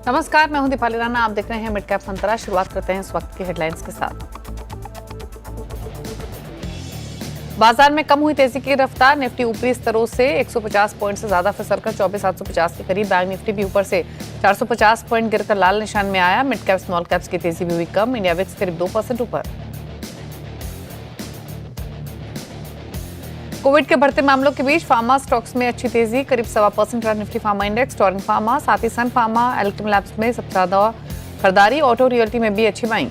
नमस्कार, मैं हूं दीपाली राणा। आप देख रहे हैं मिड कैप मंत्रा। शुरुआत करते हैं इस वक्त की हेडलाइंस के साथ। बाजार में कम हुई तेजी की रफ्तार। निफ्टी ऊपरी स्तरों से 150 पॉइंट से ज्यादा फिसलकर 24,750 के करीब। बैंक निफ्टी भी ऊपर से 450 पॉइंट गिरकर लाल निशान में आया। मिड कैप स्मॉल कैप्स की तेजी भी हुई कम। इंडिया विक्स करीब 2% ऊपर। कोविड के बढ़ते मामलों के बीच फार्मा स्टॉक्स में अच्छी तेजी, करीब 1.25% रहा Nifty pharma index. Torrent pharma, साथ ही सन फार्मा, एल्केम लैब्स में सबसे ज्यादा खरीदारी। ऑटो रियल्टी में भी अच्छी बाइंग।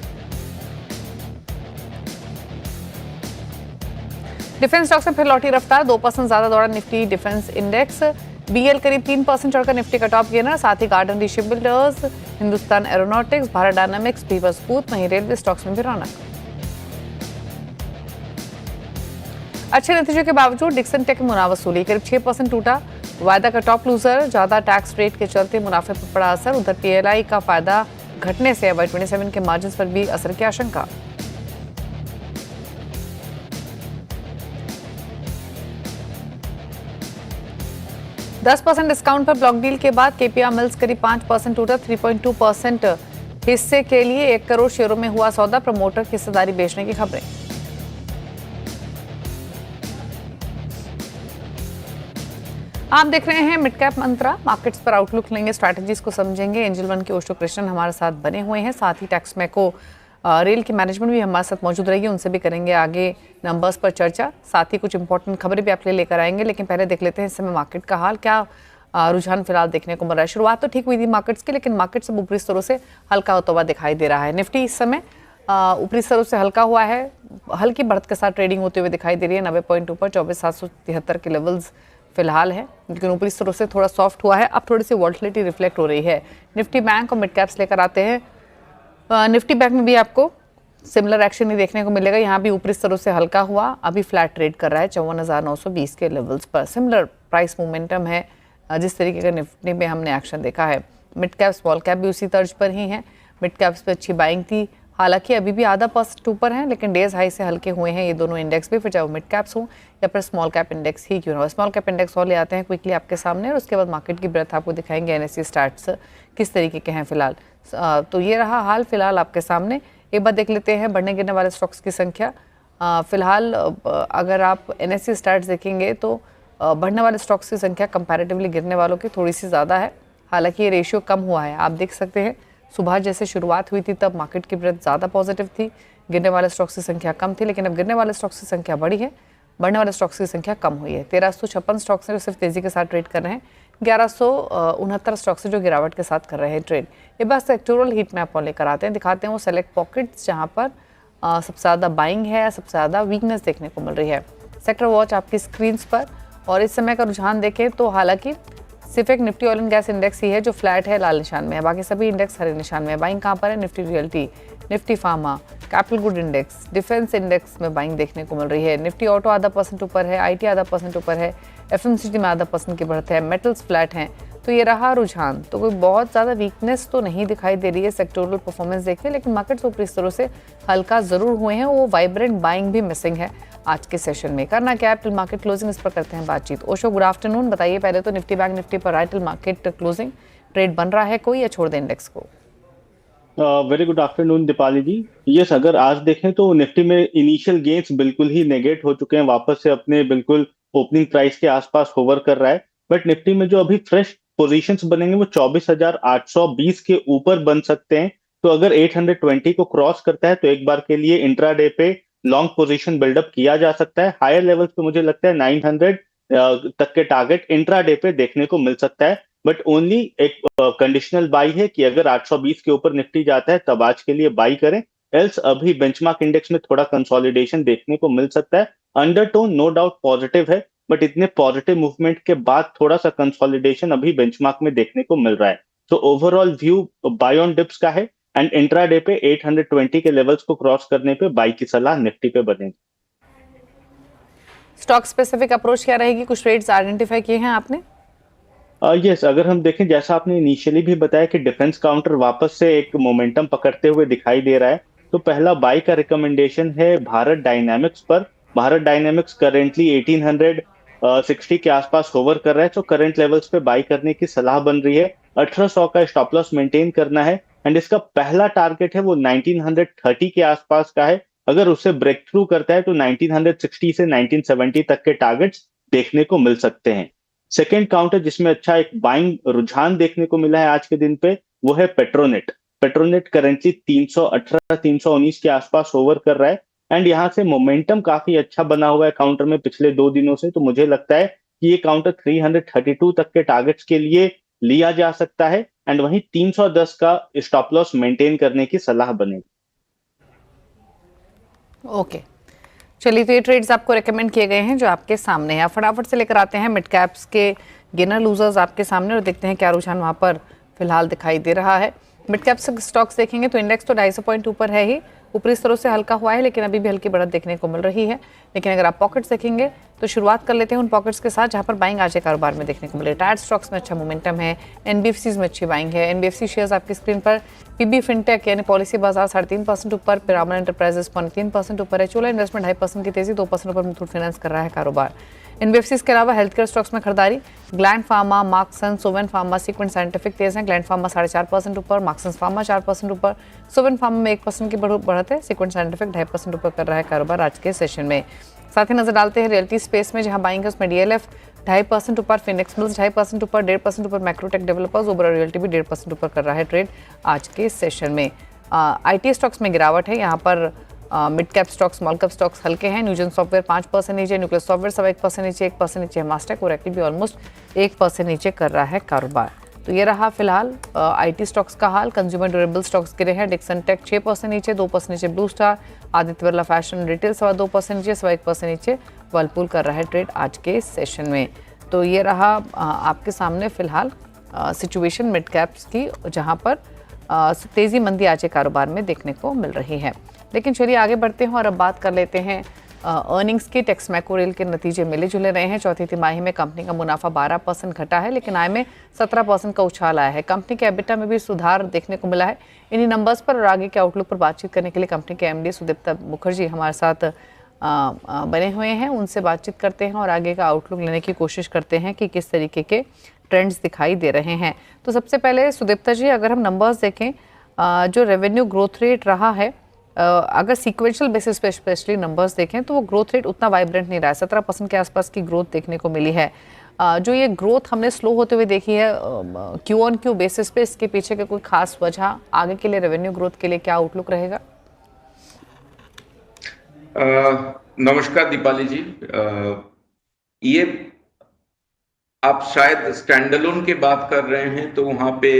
डिफेंस स्टॉक्स में फिर लौटी रफ्तार। 2% ज्यादा दौड़ा निफ्टी डिफेंस इंडेक्स। बीएल करीब 3% चढ़कर निफ्टी का टॉप गेनर। साथ ही गार्डन डी ship builders, Hindustan aeronautics, Bharat dynamics भी मजबूत। वहीं रेलवे स्टॉक्स में भी रौनक। अच्छे नतीजों के बावजूद डिक्सन टेक मुनाफा वसूली करीब 6% टूटा। वायदा का टॉप लूजर, ज्यादा टैक्स रेट के चलते मुनाफे पर पड़ा असर। उधर पीएलआई का फायदा घटने से FY27 के मार्जिन पर भी असर की आशंका। $10 डिस्काउंट पर ब्लॉक डील के बाद केपीआर मिल्स करीब 5% टूटा। 3.2% हिस्से के लिए 1 करोड़ शेयरों में हुआ सौदा। प्रमोटर की हिस्सेदारी बेचने की खबरें। आप देख रहे हैं मिड कैप मंत्रा। मार्केट्स पर आउटलुक लेंगे, स्ट्रैटेजीज को समझेंगे। एंजल वन के ओशो कृष्णन हमारे साथ बने हुए हैं। साथ ही टैक्स मैको रेल की मैनेजमेंट भी हमारे साथ मौजूद रहेगी। उनसे भी करेंगे आगे नंबर्स पर चर्चा। साथ ही कुछ इंपॉर्टेंट खबरें भी आपके लिए लेकर आएंगे। लेकिन पहले देख लेते हैं इस समय मार्केट का हाल, क्या रुझान फिलहाल देखने को मिल रहा है। शुरुआत तो ठीक हुई थी मार्केट्स की, लेकिन मार्केट सब ऊपरी स्तरों से हल्का होता हुआ दिखाई दे रहा है। निफ्टी इस समय ऊपरी स्तरों से हल्का हुआ है। हल्की बढ़त के साथ ट्रेडिंग होते हुए दिखाई दे रही है। 90 पॉइंट ऊपर 24,773 के लेवल्स फिलहाल है, लेकिन ऊपरी स्तरों से थोड़ा सॉफ्ट हुआ है। अब थोड़ी सी वॉल्टिलिटी रिफ्लेक्ट हो रही है। निफ्टी बैंक और मिड कैप्स लेकर आते हैं। निफ्टी बैंक में भी आपको सिमिलर एक्शन ही देखने को मिलेगा। यहाँ भी ऊपरी स्तरों से हल्का हुआ, अभी फ्लैट ट्रेड कर रहा है 54,920 के लेवल्स पर। सिमिलर प्राइस मोमेंटम है जिस तरीके का निफ्टी में हमने एक्शन देखा है। मिड कैप स्मॉल कैप भी उसी तर्ज पर ही है। मिड कैप्स पे अच्छी बाइंग थी, हालांकि अभी भी %0.5 ऊपर हैं, लेकिन डेज हाई से हल्के हुए हैं ये दोनों इंडेक्स भी, फिर चाहे वो मिड कैप्स हो या फिर स्मॉल कैप इंडेक्स ही क्यों ना हो। स्मॉल कैप इंडेक्स और ले आते हैं क्विकली आपके सामने, और उसके बाद मार्केट की ब्रेथ आपको दिखाएंगे। NSE स्टार्ट्स किस तरीके के हैं फिलहाल। तो ये रहा हाल फिलहाल आपके सामने। एक बार देख लेते हैं बढ़ने गिरने वाले स्टॉक्स की संख्या। फिलहाल अगर आप NSE स्टार्ट्स देखेंगे तो बढ़ने वाले स्टॉक्स की संख्या कंपैरेटिवली गिरने वालों की थोड़ी सी ज़्यादा है। हालांकि ये रेशियो कम हुआ है, आप देख सकते हैं। सुबह जैसे शुरुआत हुई थी तब मार्केट की ब्रेथ ज़्यादा पॉजिटिव थी, गिरने वाले स्टॉक्स की संख्या कम थी, लेकिन अब गिरने वाले स्टॉक्स की संख्या बढ़ी है, बढ़ने वाले स्टॉक्स की संख्या कम हुई है। 1356 स्टॉक्स हैं जो सिर्फ तेज़ी के साथ ट्रेड कर रहे हैं। 1169 स्टॉक्स हैं जो गिरावट के साथ कर रहे हैं ट्रेड। ये बस सेक्टोरल हीट मैप और लेकर आते हैं, दिखाते हैं वो सेलेक्ट पॉकेट्स जहाँ पर सबसे ज़्यादा बाइंग है, सबसे ज़्यादा वीकनेस देखने को मिल रही है। सेक्टर वॉच आपकी स्क्रीन पर। और इस समय का रुझान देखें तो हालांकि सिर्फ एक Nifty oil and gas index ही है जो फ्लैट है, लाल निशान में है। बाकी सभी इंडेक्स हरे निशान में है। बाइंग कहाँ पर है? Nifty realty, Nifty pharma, capital good index, defence index में बाइंग देखने को मिल रही है। निफ्टी ऑटो %0.5 ऊपर है, IT %0.5 ऊपर है, FMCG में %0.5 की बढ़त है, मेटल्स फ्लैट हैं। तो ये रहा रुझान। तो कोई बहुत ज़्यादा वीकनेस तो नहीं दिखाई दे रही है सेक्टोरल परफॉर्मेंस देखे, लेकिन मार्केट्स ऊपरी स्तरों से हल्का ज़रूर हुए हैं। वो वाइब्रेंट बाइंग भी मिसिंग है आज के सेशन में। करना क्या है टिल मार्केट क्लोजिंग, इस पर करते हैं बातचीत। ओशो गुड आफ्टरनून, बताइए पहले तो निफ्टी बैंक निफ्टी पर आए टिल मार्केट क्लोजिंग ट्रेड बन रहा है कोई, या छोड़ दे इंडेक्स को? वेरी गुड आफ्टरनून दीपाली जी। यस, अगर आज देखें तो निफ्टी में इनिशियल गेन्स बिल्कुल ही नेगेट हो चुके हैं, वापस से अपने बिल्कुल ओपनिंग प्राइस के आसपास होवर कर रहा है। बट निफ्टी में जो अभी फ्रेश पोजीशंस बनेंगे वो 24,820 के ऊपर बन सकते हैं। तो अगर 820 को क्रॉस करता है तो एक बार के लिए इंट्राडे पे लॉन्ग पोजीशन बिल्डअप किया जा सकता है। हायर लेवल्स पे मुझे लगता है 900 तक के टारगेट इंट्राडे पे देखने को मिल सकता है। बट ओनली एक कंडीशनल बाई है कि अगर 820 के ऊपर निफ्टी जाता है तब आज के लिए बाई करें, एल्स अभी बेंचमार्क इंडेक्स में थोड़ा कंसोलिडेशन देखने को मिल सकता है। अंडरटोन नो डाउट पॉजिटिव है, बट इतने पॉजिटिव मूवमेंट के बाद थोड़ा सा कंसोलिडेशन अभी बेंचमार्क में देखने को मिल रहा है। तो overall view bye on dips का है, एंड इंट्राडे पे 820 के लेवल्स को क्रॉस करने पे बाई की सलाह निफ्टी पे बनेगी। स्टॉक स्पेसिफिक अप्रोच क्या रहेगी? कुछ ट्रेड्स आइडेंटिफाई किए हैं आपने? यस, अगर हम देखें जैसा आपने इनिशियली भी बताया कि डिफेंस काउंटर वापस से एक मोमेंटम पकड़ते हुए दिखाई दे रहा है, तो पहला बाई का रिकमेंडेशन है भारत डायनामिक्स पर। भारत डायनामिक्स करेंटली 1860 के आसपास होवर कर रहा है, तो करंट लेवल्स पे बाई करने की सलाह बन रही है। 1800 का स्टॉप लॉस मेंटेन करना है। एंड इसका पहला टारगेट है वो 1930 के आसपास का है। अगर उसे ब्रेक थ्रू करता है तो 1960 से 1970 तक के टारगेट्स देखने को मिल सकते हैं। सेकेंड काउंटर जिसमें अच्छा एक बाइंग रुझान देखने को मिला है आज के दिन पे, वो है पेट्रोनेट। पेट्रोनेट करेंटली 318 319 के आसपास ओवर कर रहा है। एंड यहाँ से मोमेंटम काफी अच्छा बना हुआ है काउंटर में पिछले 2 दिनों से। तो मुझे लगता है कि ये काउंटर 332 तक के टारगेट्स के लिए लिया जा सकता है। एंड वहीं 310 का स्टॉप लॉस मेंटेन करने की सलाह बनेगी। ओके, चलिए, तो ये ट्रेड्स आपको रेकमेंड किए गए हैं जो आपके सामने है। फटाफट से लेकर आते हैं मिड कैप्स के गेनर लूजर्स आपके सामने और देखते हैं क्या रुझान वहां पर फिलहाल दिखाई दे रहा है। मिड कैप्स स्टॉक्स देखेंगे तो इंडेक्स तो 250 पॉइंट ऊपर है ही, ऊपरी स्तरों से हल्का हुआ है, लेकिन अभी भी हल्की बढ़त देखने को मिल रही है। लेकिन अगर आप पॉकेट्स देखेंगे तो शुरुआत कर लेते हैं उन पॉकेट्स के साथ जहां पर बाइंग आज के कारोबार में देखने को मिले। टायर स्टॉक्स में अच्छा मोमेंटम है, एनबीएफसीज में अच्छी बाइंग है। एनबीएफसी शेयर्स आपकी स्क्रीन पर, पीबी फिनटेक यानी पॉलिसी बाजार 3.5% ऊपर, पिरामल एंटरप्राइजेस 3% ऊपर है, चोला इन्वेस्टमेंट 2.5% की तेजी, 2% ऊपर मुथूट फाइनेंस कर रहा है कारोबार। एनबीएफसी के अलावा हेल्थ केयर स्टॉक्स में खरीदारी, ग्लैंड फार्मा, मार्क्सन, सोवेन फार्मा, सीक्वेंट साइंटिफिक तेज है। ग्लैंड फार्मा 4.5% ऊपर, मार्क्सन फार्मा 4% ऊपर, सोवेन फार्मा में 1% की बढ़त है, सीक्वेंट साइंटिफिक 2.5% ऊपर कर रहा है कारोबार आज के सेशन में। साथ ही नजर डालते हैं रियल्टी स्पेस में, जहां बाइंग है उसमें डीएलएफ 2.5% ऊपर, फिनिक्स मिल्स 2.5% ऊपर, 1.5% ऊपर मैक्रोटेक डेवलपर्स, ओबरा रियल्टी भी 1.5% ऊपर कर रहा है ट्रेड आज के सेशन में। आईटी स्टॉक्स में गिरावट है, यहाँ पर mid cap stocks, small cap stocks हल्के हैं। न्यूजन सॉफ्टवेयर 5% नीचे, न्यूक्लियस सॉफ्टवेयर 1% नीचे, 1% नीचे है मास्टेक, और एक्टिव भी ऑलमोस्ट 1% नीचे कर रहा है कारोबार। तो ये रहा फिलहाल आईटी स्टॉक्स का हाल। कंज्यूमर ड्यूरेबल स्टॉक्स गिरे हैं, डिक्सन टेक 6% नीचे, 2% नीचे blue star, Aditya Birla fashion retail 2% नीचे, 1% नीचे वर्लपूल कर रहा है ट्रेड आज के सेशन में। तो ये रहा आपके सामने फिलहाल सिचुएशन मिड कैप्स की, जहां पर तेजी मंदी आज के कारोबार में देखने को मिल रही है। लेकिन चलिए आगे बढ़ते हैं और अब बात कर लेते हैं अर्निंग्स की। टेक्समैको रेल के नतीजे मिले जुले रहे हैं। चौथी तिमाही में कंपनी का मुनाफा 12% घटा है, लेकिन आय में 17% का उछाल आया है। कंपनी के एबिटा में भी सुधार देखने को मिला है। इन्हीं नंबर्स पर और आगे के आउटलुक पर बातचीत करने के लिए कंपनी के एमडी सुदीप्ता मुखर्जी हमारे साथ बने हुए हैं। उनसे बातचीत करते हैं और आगे का आउटलुक लेने की कोशिश करते हैं कि किस तरीके के ट्रेंड्स दिखाई दे रहे हैं। तो सबसे पहले सुदीप्ता जी, अगर हम नंबर्स देखें, जो रेवेन्यू ग्रोथ रेट रहा है, अगर सीक्वेंशियल बेसिस पे स्पेशली नंबर्स देखें तो वो ग्रोथ रेट उतना वाइब्रेंट नहीं रहा है। 17% के आसपास की ग्रोथ देखने को मिली है। जो ये ग्रोथ हमने स्लो होते हुए देखी है क्यू ऑन क्यू बेसिस पे, इसके पीछे के कोई खास वजह, आगे के लिए रेवेन्यू ग्रोथ के लिए क्या आउटलुक रहेगा? नमस्कार दीपाली जी। ये आप शायद स्टैंडअलोन की बात कर रहे हैं, तो वहां पे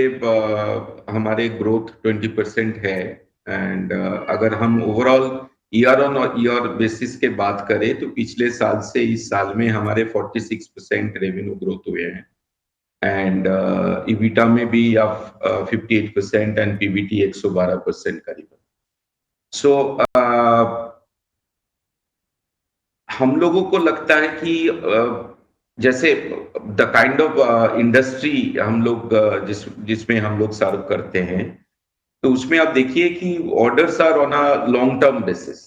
हमारे ग्रोथ 20% है। एंड अगर हम overall year on year basis के बात करें तो पिछले साल से इस साल में हमारे 46% रेवेन्यू ग्रोथ हुए हैं। एंड इबिटा में भी आप 58% एंड पीबीटी 112% करीबन। सो हम लोगों को लगता है कि जैसे द काइंड ऑफ इंडस्ट्री हम लोग जिसमें हम लोग सर्व करते हैं, तो उसमें आप देखिए कि orders are on a long term basis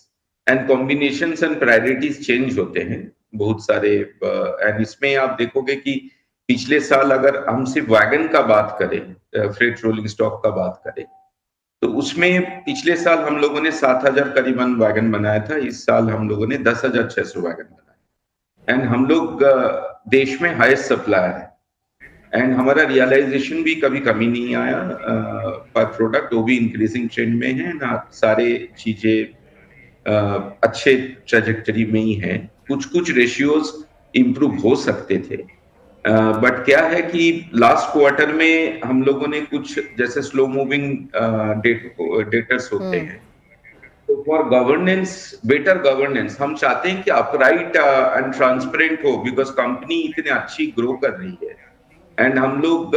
and combinations and priorities change होते हैं बहुत सारे। एंड इसमें आप देखोगे कि पिछले साल अगर हम सिर्फ वैगन का बात करें, फ्रेट रोलिंग स्टॉक का बात करें, तो उसमें पिछले साल हम लोगों ने 7,000 करीबन वैगन बनाया था। इस साल हम लोगों ने 10,600 वैगन बनाए। एंड हम लोग देश में हाईएस्ट सप्लायर है। एंड हमारा रियलाइजेशन भी कभी कमी नहीं आया पर प्रोडक्ट, वो भी इंक्रीजिंग ट्रेंड में है ना। सारे चीजें अच्छे ट्रेजेक्टरी में ही है। कुछ रेशियोज इंप्रूव हो सकते थे, बट क्या है कि लास्ट क्वार्टर में हम लोगों ने कुछ जैसे स्लो मूविंग डेटर्स होते हैं, तो फॉर गवर्नेंस, बेटर गवर्नेंस, हम चाहते हैं कि अपराइट एंड ट्रांसपेरेंट हो, बिकॉज कंपनी इतनी अच्छी ग्रो कर रही है। एंड हम लोग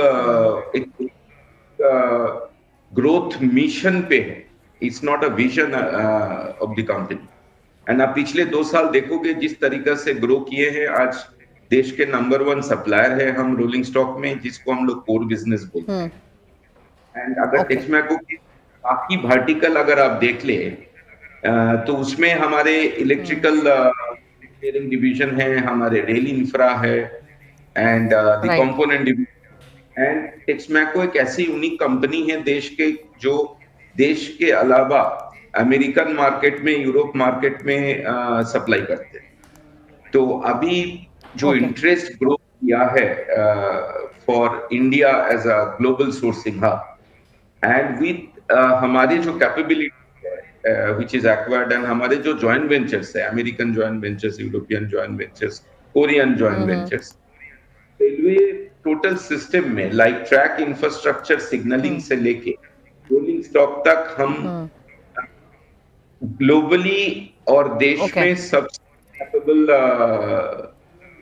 एक ग्रोथ मिशन पे है, it's not a vision of the company. And आप पिछले 2 साल देखोगे जिस तरीके से ग्रो किए हैं, आज देश के नंबर 1 सप्लायर है हम रोलिंग स्टॉक में, जिसको हम लोग कोर बिजनेस बोलते हैं। एंड अगर टेक्समैको की बाकी वर्टिकल अगर आप देख ले, तो उसमें हमारे इलेक्ट्रिकल इंजीनियरिंग डिवीजन है, हमारे रेल इंफ्रा है, and the component division, and Texmaco एक ऐसी यूनिक कंपनी है देश के, जो देश के अलावा अमेरिकन मार्केट में, यूरोप मार्केट में सप्लाई करते हैं। तो अभी जो इंटरेस्ट ग्रो किया है for India as a global sourcing hub and with हमारे जो capability which is acquired, and हमारे जो joint ventures है, American joint ventures, European joint ventures, Korean joint ventures, railway total system में लाइक ट्रैक इंफ्रास्ट्रक्चर सिग्नलिंग से लेके rolling stock तक हम ग्लोबली और देश में सबसे कैपेबल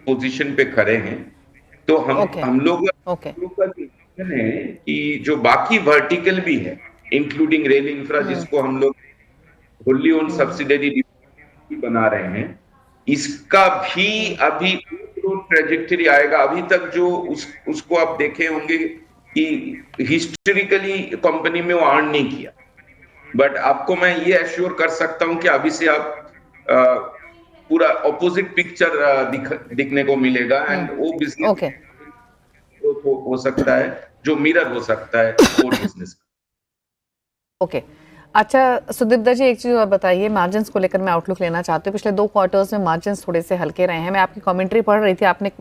पोजीशन पे खड़े हैं। तो हम लोग का विजन है कि जो बाकी वर्टिकल भी है, इंक्लूडिंग रेल इंफ्रा, जिसको हम लोग होली ओन सब्सिडरी बना रहे हैं, इसका भी अभी ट्रेजेक्टरी आएगा। अभी तक जो उसको आप देखे होंगे कि हिस्टोरिकली कंपनी में वो अर्न नहीं किया, बट आपको मैं ये एश्योर कर सकता हूं कि अभी से आप पूरा ऑपोजिट पिक्चर दिखने को मिलेगा एंड वो बिजनेस हो सकता है जो मिरर हो सकता है वो बिजनेस का। ओके, अच्छा सुदीप्ता जी, एक चीज़ और बताइए, मार्जिन्स को लेकर मैं आउटलुक लेना चाहती हूँ। पिछले 2 क्वार्टर्स में मार्जिन्स थोड़े से हल्के रहे हैं। मैं आपकी कमेंट्री पढ़ रही थी, आपने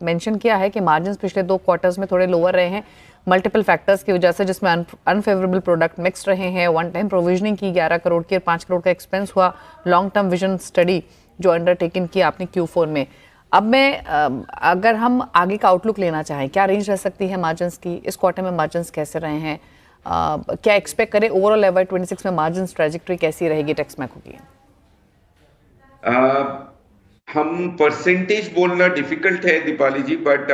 मेंशन किया है कि मार्जिन्स पिछले 2 क्वार्टर्स में थोड़े लोअर रहे हैं मल्टीपल फैक्टर्स की वजह से, जिसमें अनफेवरेबल प्रोडक्ट मिक्स रहे हैं, वन टाइम प्रोविजनिंग की 11 करोड़ की और 5 करोड़ का एक्सपेंस हुआ, लॉन्ग टर्म विजन स्टडी जो अंडरटेकन की आपने Q4 में। अब मैं अगर हम आगे का आउटलुक लेना चाहें, क्या रेंज रह सकती है मार्जिन्स की? इस क्वार्टर में मार्जिन्स कैसे रहे हैं? क्या एक्सपेक्ट करें ओवरऑल FY26 में मार्जिन्स ट्रैजेक्टरी कैसी रहेगी टेक्समैको की? हम परसेंटेज बोलना डिफिकल्ट है दीपाली जी, बट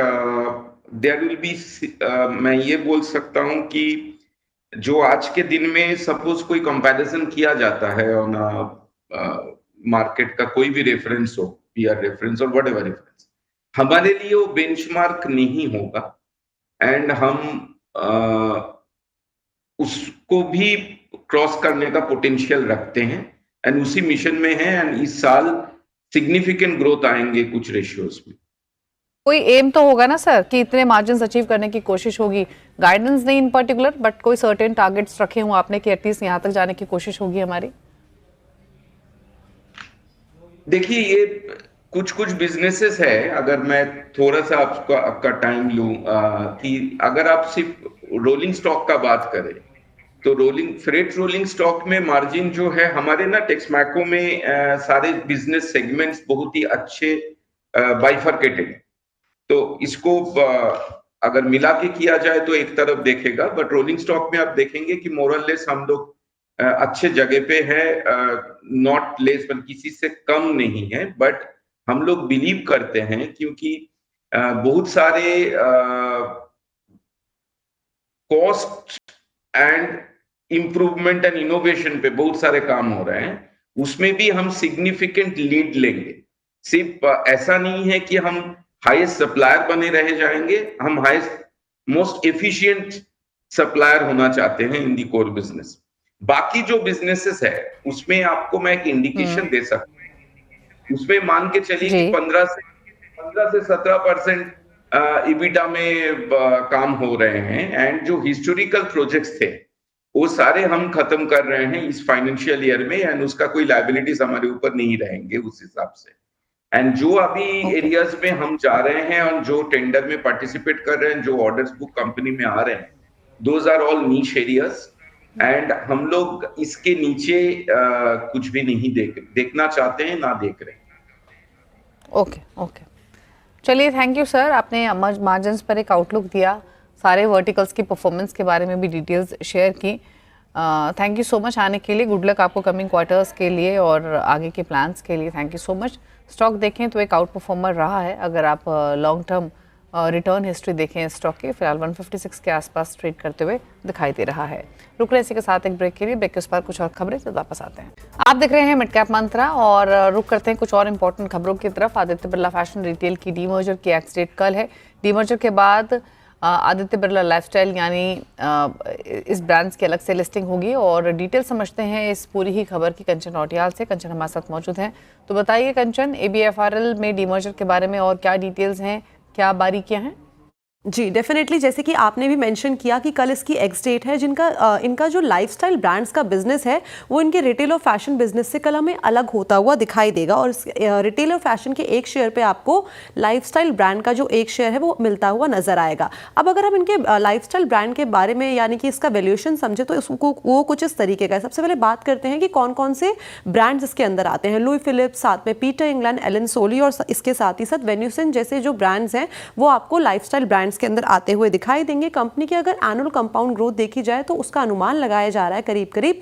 देयर विल बी, मैं ये बोल सकता हूं कि जो आज के दिन में सपोज कोई कंपैरिजन किया जाता है ऑन मार्केट का, कोई भी रेफरेंस हो, पीआर रेफरेंस और व्हाटएवर रेफरेंस, हमारे लिए वो बेंचमार्क नहीं होगा एंड हम उसको भी क्रॉस करने का पोटेंशियल रखते हैं एंड उसी मिशन में है एंड इस साल सिग्निफिकेंट ग्रोथ आएंगे कुछ रेशियोज में। कोई एम तो होगा ना सर कि इतने मार्जिन्स अचीव करने की कोशिश होगी, गाइडेंस नहीं इन पर्टिकुलर, बट कोई सर्टेन टारगेट्स रखे हो आपने कि एटलीस्ट यहाँ तक जाने की कोशिश होगी हमारी? देखिए, ये कुछ बिजनेसेस है, अगर मैं थोड़ा सा आपका टाइम लूं, कि अगर आप सिर्फ रोलिंग स्टॉक का बात करें तो फ्रेट रोलिंग स्टॉक में मार्जिन जो है हमारे ना टेक्समैको में सारे बिजनेस सेगमेंट्स बहुत ही अच्छे बाइफर्केटेड, तो इसको अगर मिला के किया जाए तो एक तरफ देखेगा, बट रोलिंग स्टॉक में आप देखेंगे कि मोरलेस हम लोग अच्छे जगह पे है, नॉट लेस, बल्कि किसी से कम नहीं है, बट हम लोग बिलीव करते हैं क्योंकि बहुत सारे cost and improvement and innovation पे बहुत सारे काम हो रहे हैं, उसमें भी हम सिग्निफिकेंट लीड लेंगे। सिर्फ ऐसा नहीं है कि हम हाईएस्ट सप्लायर बने रह जाएंगे, हम हाईएस्ट मोस्ट एफिशिएंट सप्लायर होना चाहते हैं इन दी कोर बिजनेस। बाकी जो बिजनेसेस है उसमें आपको मैं एक इंडिकेशन दे सकता हूँ, उसमें मान के चलिए कि 15 से 17% इबिटा में काम हो रहे हैं एंड जो हिस्टोरिकल प्रोजेक्ट्स थे वो सारे हम खत्म कर रहे हैं इस फाइनेंशियल ईयर में एंड उसका कोई लायबिलिटीज हमारे ऊपर नहीं रहेंगे उस हिसाब से। एंड जो अभी एरियाज में हम जा रहे हैं और जो टेंडर में पार्टिसिपेट कर रहे हैं, जो ऑर्डर्स बुक कंपनी में आ रहे हैं, those are all niche areas and हम लोग इसके नीचे कुछ भी नहीं देखना चाहते हैं, ना देख रहे हैं। ओके, चलिए, थैंक यू सर, आपने मार्जिन्स पर एक आउटलुक दिया, सारे वर्टिकल्स की परफॉर्मेंस के बारे में भी डिटेल्स शेयर की। थैंक यू सो मच आने के लिए, गुड लक आपको कमिंग क्वार्टर्स के लिए और आगे के प्लान्स के लिए। Thank you so much. Stock देखें तो एक आउट परफॉर्मर रहा है, अगर आप लॉन्ग टर्म रिटर्न हिस्ट्री देखें स्टॉक की, फिलहाल 156 के आसपास ट्रेड करते हुए दिखाई दे रहा है। रुक रहे इसी के साथ एक ब्रेक के लिए, ब्रेक के उस पर कुछ और खबरें तो वापस आते हैं। आप देख रहे हैं मिड कैप मंत्रा और रुक करते हैं कुछ और इंपॉर्टेंट खबरों की तरफ। आदित्य बिरला फैशन रिटेल की डीमर्जर की एक्स डेट कल है। डीमर्जर के बाद आदित्य बिरला लाइफस्टाइल यानी इस ब्रांड्स की अलग से लिस्टिंग होगी और डिटेल समझते हैं इस पूरी ही खबर की कंचन नौटियाल से। कंचन हमारे साथ मौजूद हैं, तो बताइए कंचन, ABFRL में डीमर्जर के बारे में और क्या डिटेल्स हैं, क्या बारीकियां हैं? जी डेफिनेटली, जैसे कि आपने भी मेंशन किया कि कल इसकी एक्स डेट है, जिनका इनका जो लाइफस्टाइल ब्रांड्स का बिजनेस है वो इनके रिटेल और फैशन बिजनेस से कल हमें अलग होता हुआ दिखाई देगा। और रिटेल और फैशन के एक शेयर पे आपको लाइफस्टाइल ब्रांड का जो एक शेयर है वो मिलता हुआ नजर आएगा। अब अगर हम इनके लाइफस्टाइल ब्रांड के बारे में यानी कि इसका वैल्यूएशन समझे तो इसको वो कुछ इस तरीके का है। सबसे पहले बात करते हैं कि कौन कौन से ब्रांड्स इसके अंदर आते हैं। लुई फिलिप्स, साथ में पीटर इंग्लैंड, एलन सोली और इसके साथ ही साथ वेन्यूसन जैसे जो ब्रांड्स हैं वो आपको लाइफस्टाइल ब्रांड्स के अंदर आते हुए दिखाई देंगे। कंपनी की अगर एनुअल कंपाउंड ग्रोथ देखी जाए तो उसका अनुमान लगाया जा रहा है करीब करीब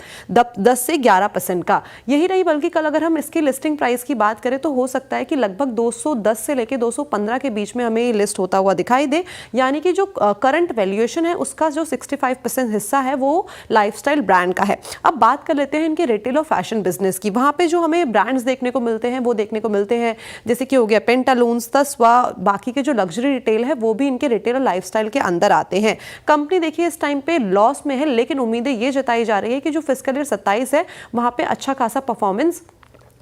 10 से 11% का। यही नहीं बल्कि कल अगर हम इसकी लिस्टिंग प्राइस की बात करें तो हो सकता है कि लगभग 210 से लेकर 215 के बीच में हमें ये लिस्ट होता हुआ दिखाई दे। यानी कि जो करंट वैल्यूएशन है उसका जो 65% हिस्सा है वो लाइफस्टाइल ब्रांड का है। अब बात कर लेते हैं इनके रिटेल और फैशन बिजनेस की। वहां पे जो हमें ब्रांड्स देखने को मिलते हैं वो देखने को मिलते हैं जैसे कि हो गया पेंटालून्स, तस्वा, बाकी के जो लग्जरी रिटेल है वो भी इनके रिटेल और लाइफस्टाइल के अंदर आते हैं। कंपनी देखिए इस टाइम पे लॉस में है, लेकिन उम्मीदें ये जताई जा रही है कि जो फिस्कल ईयर 27 है वहां पे अच्छा खासा परफॉर्मेंस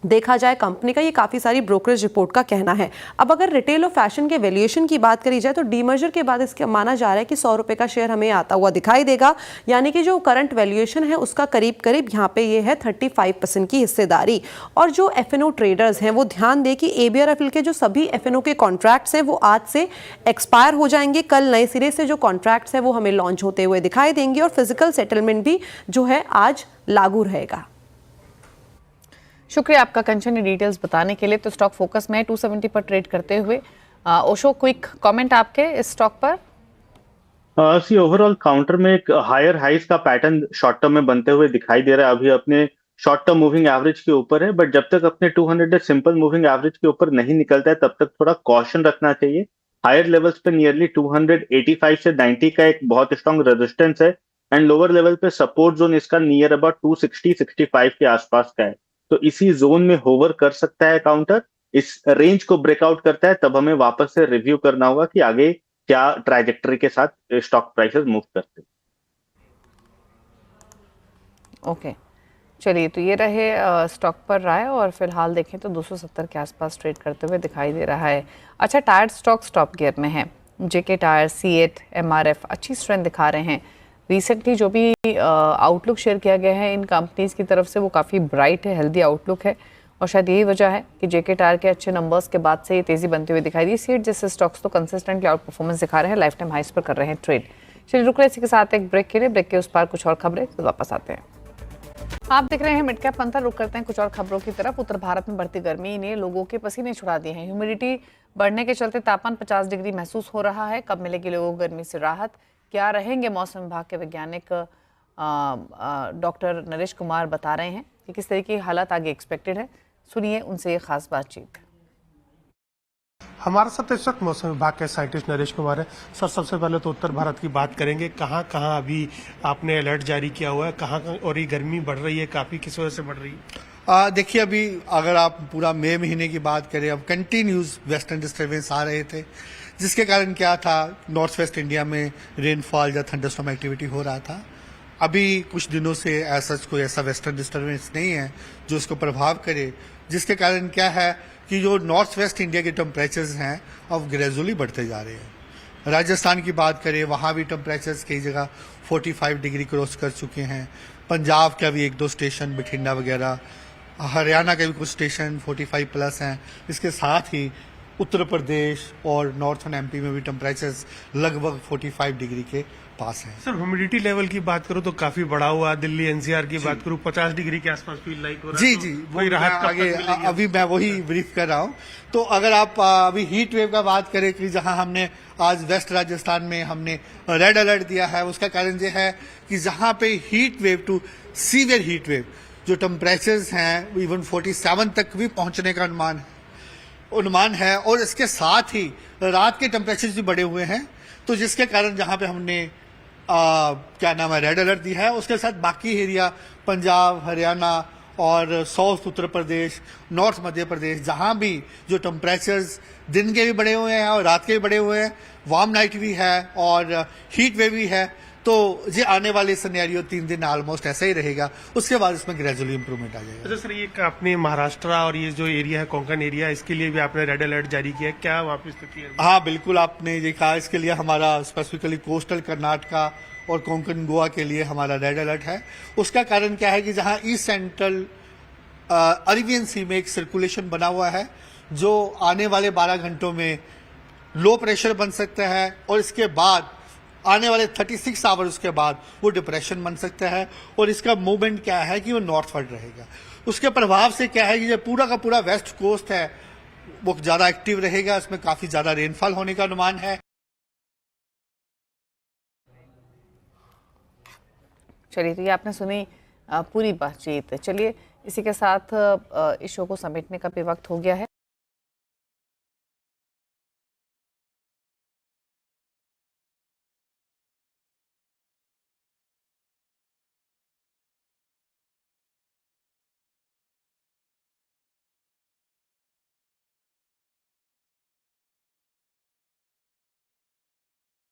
देखा जाए कंपनी का। ये काफ़ी सारी ब्रोकरेज रिपोर्ट का कहना है। अब अगर रिटेल और फैशन के वैल्यूएशन की बात करी जाए तो डीमर्जर के बाद इसके माना जा रहा है कि 100 रुपये का शेयर हमें आता हुआ दिखाई देगा। यानी कि जो करंट वैल्यूएशन है उसका करीब करीब यहाँ पे ये है 35% की हिस्सेदारी। और जो एफएनओ ट्रेडर्स हैं वो ध्यान दें कि एबीआरएफएल के जो सभी एफएनओ के कॉन्ट्रैक्ट्स हैं वो आज से एक्सपायर हो जाएंगे। कल नए सिरे से जो कॉन्ट्रैक्ट्स हैं वो हमें लॉन्च होते हुए दिखाई देंगे और फिजिकल सेटलमेंट भी जो है आज लागू रहेगा। शुक्रिया आपका कंचन ये डिटेल्स बताने के लिए। तो स्टॉक फोकस में 270 पर ट्रेड करते हुए ओशो, क्विक कमेंट आपके इस स्टॉक पर? सी ओवरऑल काउंटर में एक हायर हाइस का पैटर्न शॉर्ट टर्म में बनते हुए दिखाई दे रहा है। अभी अपने शॉर्ट टर्म मूविंग एवरेज के ऊपर है, बट जब तक अपने 200 डे सिंपल मूविंग एवरेज के ऊपर नहीं निकलता है तब तक थोड़ा कॉशन रखना चाहिए। हायर लेवल्स पे नियरली 285 से 90 का एक बहुत स्ट्रॉन्ग रेजिस्टेंस है एंड लोअर लेवल पे सपोर्ट जोन इसका नियर अबाउट 260-65 के आसपास का है। तो इसी जोन में होवर कर सकता है काउंटर। इस रेंज को ब्रेकआउट करता है तब हमें वापस से रिव्यू करना होगा कि आगे क्या ट्राइजेक्टरी के साथ स्टॉक प्राइसेस मूव करते हैं। ओके, चलिए तो ये रहे स्टॉक पर राय। और फिलहाल देखें तो 270 के आसपास ट्रेड करते हुए दिखाई दे रहा है। अच्छा, टायर स्टॉक स्टॉप गियर में है। जेके टायर, सीएट, एमआरएफ अच्छी स्ट्रेंथ दिखा रहे हैं। रिसेंटली जो भी आउटलुक शेयर किया गया है इन कंपनीज की तरफ से वो काफ़ी ब्राइट है, हेल्दी आउटलुक है। और शायद यही वजह है कि जेके टायर के अच्छे नंबर्स के बाद से ये तेज़ी बनती हुई दिखाई दी। सीएट जैसे स्टॉक्स तो कंसिस्टेंटली आउट परफॉर्मेंस दिखा रहे हैं, लाइफ टाइम हाइस पर कर रहे हैं ट्रेड। चलिए रुक रहे इसी के साथ एक ब्रेक के लिए। ब्रेक के उस पार कुछ और खबरें, तो वापस आते हैं। आप देख रहे हैं मिड कैप मंथन। रुक करते हैं कुछ और खबरों की तरफ। उत्तर भारत में बढ़ती गर्मी ने लोगों के पसीने छुड़ा दिए हैं। ह्यूमिडिटी बढ़ने के चलते तापमान 50 डिग्री महसूस हो रहा है। कब मिलेगी लोगों को गर्मी से राहत? क्या रहेंगे मौसम विभाग के वैज्ञानिक डॉक्टर नरेश कुमार बता रहे हैं कि किस तरह की हालत आगे एक्सपेक्टेड है। सुनिए उनसे ये खास बातचीत। हमारे साथ इस वक्त मौसम विभाग के साइंटिस्ट नरेश कुमार है। सर, सबसे पहले तो उत्तर भारत की बात करेंगे। कहाँ कहाँ अभी आपने अलर्ट जारी किया हुआ है, कहाँ और ये गर्मी बढ़ रही है काफी, किस वजह से बढ़ रही है? देखिए, अभी अगर आप पूरा मई महीने की बात करें, अब कंटिन्यूज वेस्टर्न डिस्टर्बेंस आ रहे थे, जिसके कारण क्या था, नॉर्थ वेस्ट इंडिया में रेनफॉल या थंडरस्टॉर्म एक्टिविटी हो रहा था। अभी कुछ दिनों से ऐसा कोई ऐसा वेस्टर्न डिस्टर्बेंस नहीं है जो इसको प्रभाव करे, जिसके कारण क्या है कि जो नॉर्थ वेस्ट इंडिया के टेम्परेचर्स हैं अब ग्रेजुअली बढ़ते जा रहे हैं। राजस्थान की बात करें, वहाँ भी टेम्परेचर्स कई जगह 45 डिग्री क्रॉस कर चुके हैं। पंजाब का भी 1-2 स्टेशन, बठिंडा वगैरह, हरियाणा के भी कुछ स्टेशन 45 प्लस हैं। इसके साथ ही उत्तर प्रदेश और नॉर्थन एमपी में भी टेम्परेचर्स लगभग 45 डिग्री के पास हैं। सर, ह्यूमिडिटी लेवल की बात करूं तो काफी बढ़ा हुआ। दिल्ली एनसीआर की बात करूं 50 डिग्री के आसपास फील लाइक हो रहा है। जी, वही राहत आगे अभी मैं वही ब्रीफ कर रहा हूं। तो अगर आप अभी हीट वेव का बात करें कि जहां हमने आज वेस्ट राजस्थान में हमने रेड अलर्ट दिया है, उसका कारण यह है कि जहां पे heat wave to severe heat wave जो टेम्परेचर्स हैं इवन 47 तक भी पहुंचने का अनुमान है और इसके साथ ही रात के टेम्परेचर्स भी बढ़े हुए हैं। तो जिसके कारण जहां पे हमने क्या नाम है रेड अलर्ट दी है, उसके साथ बाकी एरिया पंजाब, हरियाणा और साउथ उत्तर प्रदेश, नॉर्थ मध्य प्रदेश, जहां भी जो टेम्परेचर्स दिन के भी बढ़े हुए हैं और रात के भी बढ़े हुए हैं, वार्म नाइट भी है और हीट वेव भी है, तो ये आने वाले सिनेरियो 3 दिन ऑलमोस्ट ऐसा ही रहेगा, उसके बाद इसमें ग्रेजुअली इंप्रूवमेंट आ जाएगा। अच्छा सर, ये आपने महाराष्ट्र और ये जो एरिया है कोंकण एरिया, इसके लिए भी आपने रेड अलर्ट जारी किया है, क्या वहाँ पे स्थिति है? हाँ बिल्कुल, आपने देखा, इसके लिए हमारा स्पेसिफिकली कोस्टल कर्नाटका और कोंकण गोवा के लिए हमारा रेड अलर्ट है। उसका कारण क्या है कि जहां ईस्ट सेंट्रल अरेबियन सी में एक सर्कुलेशन बना हुआ है जो आने वाले 12 घंटों में लो प्रेशर बन सकता है और इसके बाद आने वाले 36 आवर्स के बाद वो डिप्रेशन बन सकता है और इसका मूवमेंट क्या है कि वो नॉर्थवर्ड रहेगा। उसके प्रभाव से क्या है कि जो पूरा का पूरा वेस्ट कोस्ट है वो ज्यादा एक्टिव रहेगा, इसमें काफी ज्यादा रेनफॉल होने का अनुमान है। चलिए, तो ये आपने सुनी पूरी बातचीत। चलिए, इसी के साथ इस शो को समेटने का भी वक्त हो गया है।